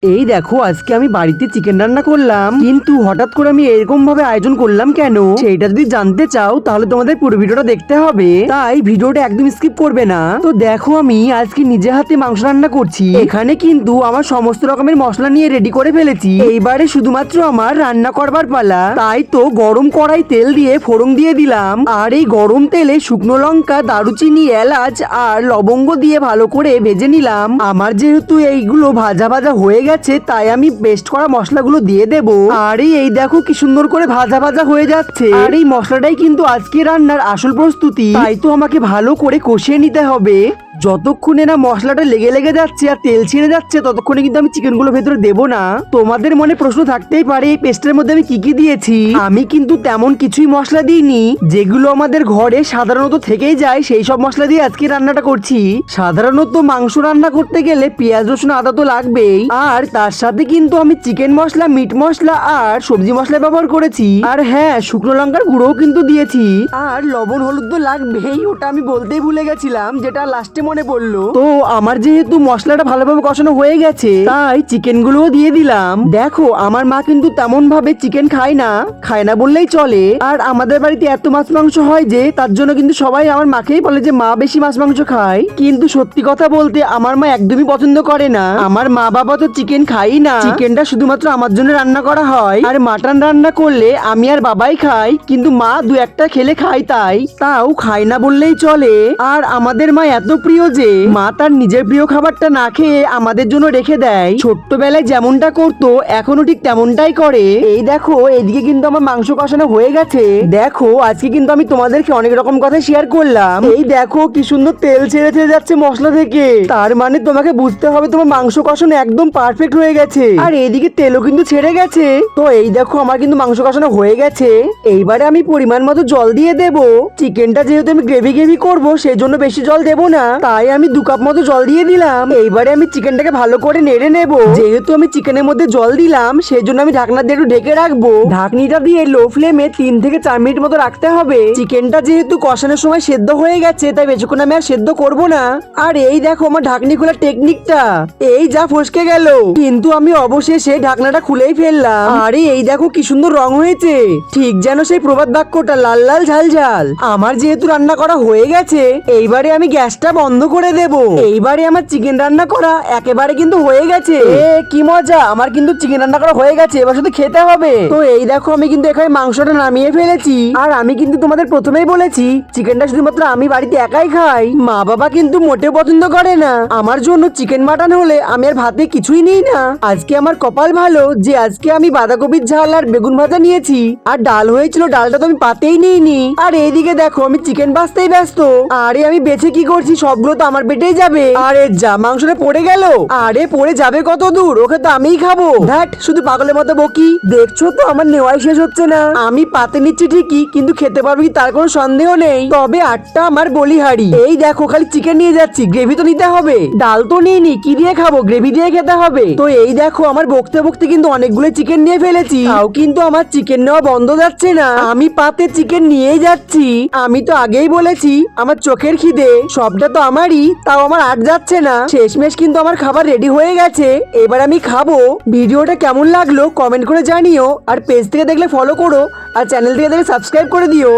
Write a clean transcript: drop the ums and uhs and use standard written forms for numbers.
এই দেখো আজকে আমি বাড়িতে চিকেন রান্না করলাম, কিন্তু হঠাৎ করে আমি এরকম ভাবে আয়োজন করলাম কেন সেটা যদি জানতে চাও তাহলে তোমাদের পুরো ভিডিওটা দেখতে হবে। তাই ভিডিওটা একদম স্কিপ করবে না। তো দেখো আমি আজকে নিজে হাতে মাংস রান্না করছি। এখানে কিন্তু আমার সমস্ত রকমের মশলা নিয়ে রেডি করে ফেলেছি। এইবারে শুধুমাত্র আমার রান্না করবার পালা। তাই তো গরম কড়াই তেল দিয়ে ফোড়ন দিয়ে দিলাম, আর এই গরম তেলে শুকনো লঙ্কা, দারুচিনি, এলাচ আর লবঙ্গ দিয়ে ভালো করে ভেজে নিলাম। আমার যেহেতু এইগুলো ভাজা ভাজা হয়ে গেছে তাই আমি পেস্ট করা মশলাগুলো দিয়ে দেব। আর এই দেখো কি সুন্দর করে ভাজা ভাজা হয়ে যাচ্ছে। আর এই মশলাটাই কিন্তু আজকে রান্নার আসল প্রস্তুতি। তাই তো আমাকে ভালো করে কষিয়ে নিতে হবে। যতক্ষণে না মশলাটা লেগে লেগে যাচ্ছে আর তেল ছেড়ে যাচ্ছে ততক্ষণে কিন্তু আমি চিকেন গুলো ভেতরে দেবো না। তোমাদের মনে প্রশ্ন থাকতেই পারে এই পেস্টের মধ্যে আমি কি কি দিয়েছি। আমি কিন্তু তেমন কিছুই মশলা দিইনি, যেগুলো আমাদের ঘরে সাধারণত থেকেই যায় সেই সব মশলা দিয়ে আজকে রান্নাটা করছি। সাধারণত মাংস রান্না করতে গেলে পেঁয়াজ, রসুন, আদা তো লাগবেই, আর তার সাথে কিন্তু আমি চিকেন মশলা, মিট মশলা আর সবজি মশলা ব্যবহার করেছি। আর হ্যাঁ, শুকনো লঙ্কার গুঁড়োও কিন্তু দিয়েছি। আর লবণ, হলুদ তো লাগবেই, ওটা আমি বলতেই ভুলে গেছিলাম, যেটা লাস্টে মনে পড়লো। তো আমার যেহেতু মশলাটা ভালোভাবে কষানো হয়ে গেছে তাই চিকেন গুলোও দিয়ে দিলাম। দেখো আমার মা কিন্তু তেমন ভাবে চিকেন খায় না বললেই চলে। আর আমাদের বাড়িতে এত মাছ মাংস হয় যে তার জন্য কিন্তু সবাই আমার মাকেই বলে যে মা বেশি মাছ মাংস খায়। কিন্তু সত্যি কথা বলতে আমার মা একদমই পছন্দ করে না। আমার মা বাবা তো চিকেন খাই না, চিকেনটা শুধুমাত্র আমার জন্য রান্না করা হয়। আর মাটন রান্না করলে আমি আর বাবাই খাই, কিন্তু মা দু একটা খেলে খায়, তাও খায় না বললেই চলে। আর আমাদের মা এত প্রিয় যে মা তার নিজের প্রিয় খাবারটা না খেয়ে আমাদের জন্য রেখে দেয়। ছোট্টবেলায় যেমনটা করতো এখনো ঠিক তেমনটাই করে। এই দেখো এদিকে কিন্তু আমার মাংস কষানো হয়ে গেছে। দেখো আজকে কিন্তু আমি তোমাদেরকে অনেক রকম কথা শেয়ার করলাম। এই দেখো কি সুন্দর তেল ছেড়ে ছেড়ে যাচ্ছে মশলা থেকে। তার মানে তোমাকে বুঝতে হবে তোমার মাংস কষানো একদম পারফেক্ট হয়ে গেছে। আর এইদিকে তেলও কিন্তু ছেড়ে গেছে। তো এই দেখো আমার কিন্তু মাংস কষানো হয়ে গেছে। এইবারে আমি পরিমাণ মতো জল দিয়ে দেব। চিকেনটা যেহেতু আমি গ্রেভি গ্রেভি করবো সেই জন্য বেশি জল দেবো না, তাই আমি 2 কাপ মতো জল দিয়ে দিলাম। এইবারে আমি চিকেনটাকে ভালো করে নেড়ে নেব। যেহেতু আমি চিকেনের মধ্যে জল দিলাম সেই জন্য আমি ঢাকনা দিয়ে একটু ঢেকে রাখবো। ঢাকনিটা দিয়ে লো ফ্লেমে 3 থেকে 4 মিনিট মতো রাখতে হবে। চিকেনটা যেহেতু কষানোর সময় সেদ্ধ হয়ে গেছে তাই বেশিক্ষণ আমি আর সেদ্ধ করবো না। আর এই দেখো আমার ঢাকনি খোলার টেকনিকটা, এই যা ফসকে গেল, কিন্তু আমি অবশেষে ঢাকনাটা খুলেই ফেললাম। আরে এই দেখো কি সুন্দর রং হয়েছে, ঠিক যেন সেই প্রবাদ বাক্যটা, লাল লাল ঝাল ঝাল। আমার যেহেতু রান্না করা হয়ে গেছে এইবারে আমি গ্যাসটা বন্ধ করে দেব। এইবারে আমার চিকেন রান্না করা একেবারে কিন্তু হয়ে গেছে। কি মজা, আমার কিন্তু চিকেন রান্না করা হয়ে গেছে, এবার শুধু খেতে হবে। তো এই দেখো আমি কিন্তু এখানে মাংসটা নামিয়ে ফেলেছি। আর আমি কিন্তু তোমাদের প্রথমেই বলেছি চিকেনটা শুধুমাত্র আমি বাড়িতে একাই খাই, মা বাবা কিন্তু মোটেও পছন্দ করে না। আমার জন্য চিকেন মাটন হলে আমি আর ভাতে কিছুই নিই না। আজকে আমার কপাল ভালো যে আজকে আমি বাঁধাকপির ঝাল আর বেগুন ভাজা নিয়েছি। আর ডাল হয়েছিল, ডালটা তো আমি পাতেই নিইনি। আর এইদিকে দেখো আমি চিকেন ভাজতেই ব্যস্ত। আরে আমি বেছে কি করছি, সবগুলো তো আমার পেটেই যাবে। আরে যা, মাংসটা পড়ে গেল। আরে পড়ে যাবে কত দূর, ওকে তো আমিই খাবো। ধ্যাট, শুধু পাগলের মতো বকি। দেখছো তো আমার নেওয়াই শেষ হচ্ছে না। আমি পাতে নিচ্ছি ঠিকই, কিন্তু খেতে পারবো কি তার কোনো সন্দেহ নেই। তবে আটটা আমার বলিহারি। এই দেখো খালি চিকেন নিয়ে যাচ্ছি, গ্রেভি তো নিতে হবে। ডাল তো নিইনি, কি দিয়ে খাবো, গ্রেভি দিয়ে খেতে হবে। তো এই দেখো আমার বকতে বকতে কিন্তু অনেকগুলো চিকেন নিয়ে ফেলেছি, তাও কিন্তু আমার চিকেন নেওয়া বন্ধ যাচ্ছে না। আমি পাতে চিকেন নিয়েই যাচ্ছি। আমি তো আগেই বলেছি আমার চোখের খিদে, সবটা তো আমারই, তাও আমার আট যাচ্ছে না। শেষমেশ কিন্তু আমার খাবার রেডি হয়ে গেছে, এবার আমি খাবো। ভিডিওটা কেমন লাগলো কমেন্ট করে জানিও। আর পেজ থেকে দেখলে ফলো করো, আর চ্যানেল থেকে দেখলে সাবস্ক্রাইব করে দিও।